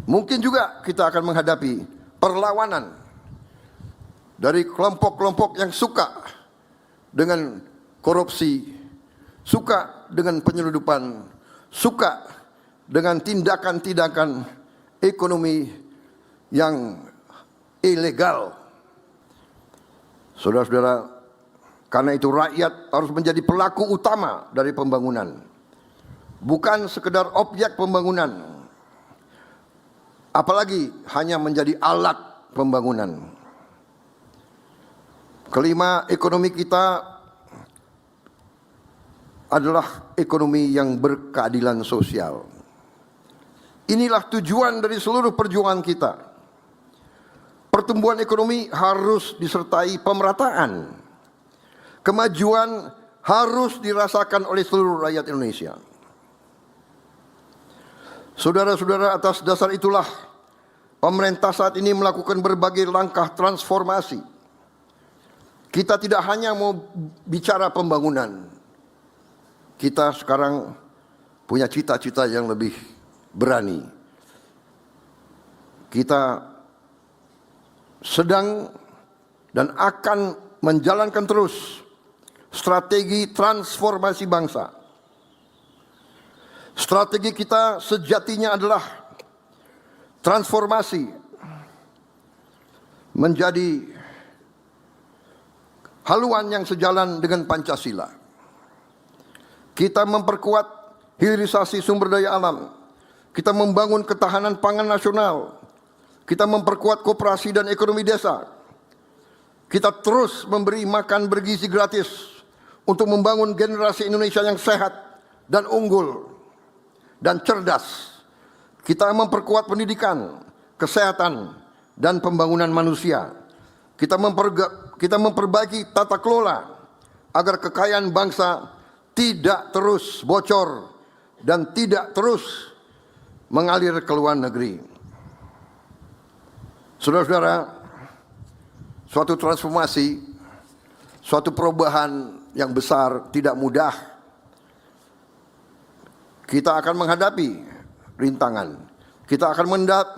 Mungkin juga kita akan menghadapi perlawanan dari kelompok-kelompok yang suka dengan korupsi, suka dengan penyeludupan, suka dengan tindakan-tindakan ekonomi yang ilegal. Saudara-saudara, karena itu rakyat harus menjadi pelaku utama dari pembangunan, bukan sekedar objek pembangunan, apalagi hanya menjadi alat pembangunan. Kelima, ekonomi kita adalah ekonomi yang berkeadilan sosial. Inilah tujuan dari seluruh perjuangan kita. Pertumbuhan ekonomi harus disertai pemerataan. Kemajuan harus dirasakan oleh seluruh rakyat Indonesia. Saudara-saudara, atas dasar itulah pemerintah saat ini melakukan berbagai langkah transformasi. Kita tidak hanya mau bicara pembangunan. Kita sekarang punya cita-cita yang lebih berani. Kita sedang dan akan menjalankan terus strategi transformasi bangsa. Strategi kita sejatinya adalah transformasi menjadi haluan yang sejalan dengan Pancasila. Kita memperkuat hilirisasi sumber daya alam. Kita membangun ketahanan pangan nasional. Kita memperkuat koperasi dan ekonomi desa. Kita terus memberi makan bergizi gratis untuk membangun generasi Indonesia yang sehat dan unggul dan cerdas. Kita memperkuat pendidikan, kesehatan, dan pembangunan manusia. Kita memperbaiki tata kelola agar kekayaan bangsa tidak terus bocor dan tidak terus mengalir ke luar negeri. Saudara-saudara, suatu transformasi, suatu perubahan yang besar tidak mudah. Kita akan menghadapi rintangan, kita akan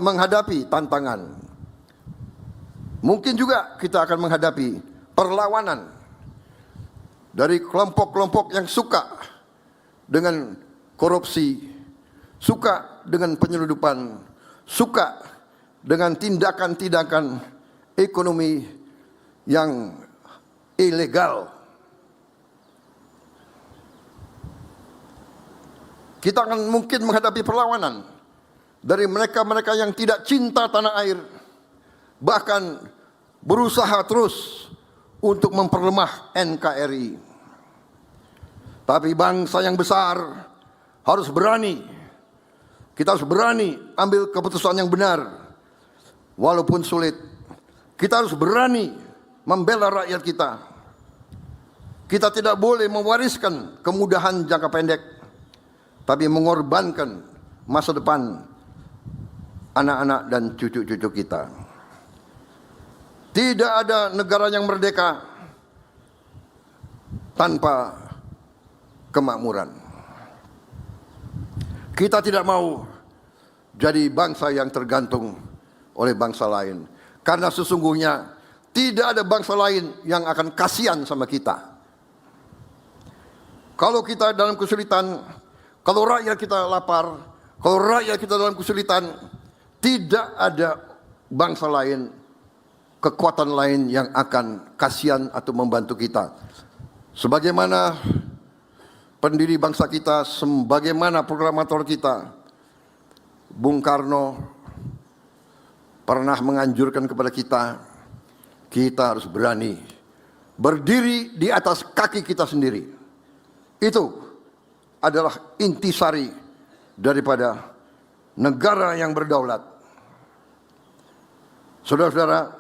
menghadapi tantangan. Mungkin juga kita akan menghadapi perlawanan dari kelompok-kelompok yang suka dengan korupsi, suka dengan penyeludupan, suka dengan tindakan-tindakan ekonomi yang ilegal. Kita akan mungkin menghadapi perlawanan dari mereka-mereka yang tidak cinta tanah air, bahkan berusaha terus untuk memperlemah NKRI. Tapi bangsa yang besar harus berani. Kita harus berani ambil keputusan yang benar, walaupun sulit. Kita harus berani membela rakyat kita. Kita tidak boleh mewariskan kemudahan jangka pendek, tapi mengorbankan masa depan anak-anak dan cucu-cucu kita. Tidak ada negara yang merdeka tanpa kemakmuran. Kita tidak mau jadi bangsa yang tergantung oleh bangsa lain. Karena sesungguhnya tidak ada bangsa lain yang akan kasihan sama kita. Kalau kita dalam kesulitan, kalau rakyat kita lapar, kalau rakyat kita dalam kesulitan, tidak ada bangsa lain, kekuatan lain yang akan kasihan atau membantu kita. Sebagaimana pendiri bangsa kita, sebagaimana proklamator kita, Bung Karno pernah menganjurkan kepada kita, kita harus berani berdiri di atas kaki kita sendiri. Itu adalah intisari daripada negara yang berdaulat. Saudara-saudara,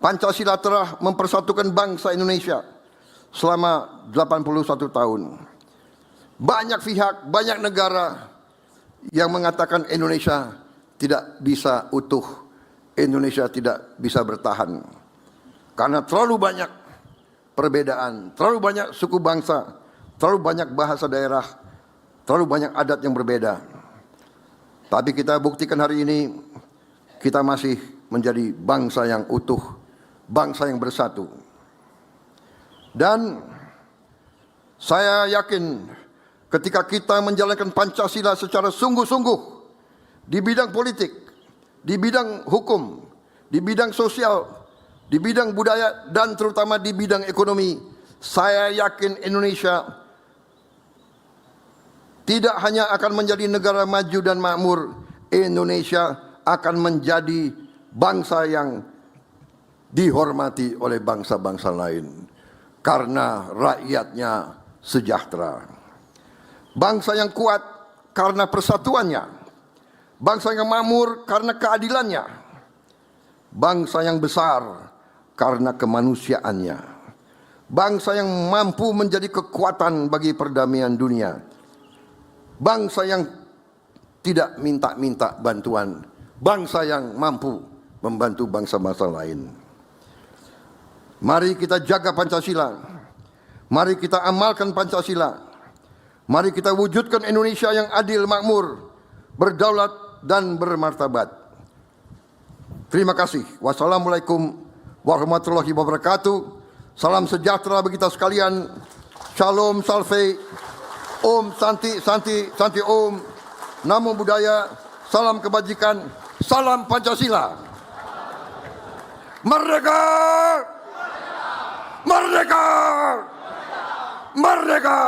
Pancasila telah mempersatukan bangsa Indonesia selama 81 tahun. Banyak pihak, banyak negara yang mengatakan Indonesia tidak bisa utuh, Indonesia tidak bisa bertahan. Karena terlalu banyak perbedaan, terlalu banyak suku bangsa, terlalu banyak bahasa daerah, terlalu banyak adat yang berbeda. Tapi kita buktikan hari ini, kita masih menjadi bangsa yang utuh, bangsa yang bersatu. Dan saya yakin ketika kita menjalankan Pancasila secara sungguh-sungguh di bidang politik, di bidang hukum, di bidang sosial, di bidang budaya, dan terutama di bidang ekonomi, saya yakin Indonesia tidak hanya akan menjadi negara maju dan makmur, Indonesia akan menjadi bangsa yang dihormati oleh bangsa-bangsa lain karena rakyatnya sejahtera. Bangsa yang kuat karena persatuannya, bangsa yang makmur karena keadilannya, bangsa yang besar karena kemanusiaannya, bangsa yang mampu menjadi kekuatan bagi perdamaian dunia, bangsa yang tidak minta-minta bantuan, bangsa yang mampu membantu bangsa-bangsa lain. Mari kita jaga Pancasila, mari kita amalkan Pancasila, mari kita wujudkan Indonesia yang adil, makmur, berdaulat, dan bermartabat. Terima kasih. Wassalamualaikum warahmatullahi wabarakatuh. Salam sejahtera bagi kita sekalian. Shalom, salve, Om, Santi, Santi, Santi Om. Namo Buddhaya, salam kebajikan, salam Pancasila. Merdeka! Merdeka! Merdeka!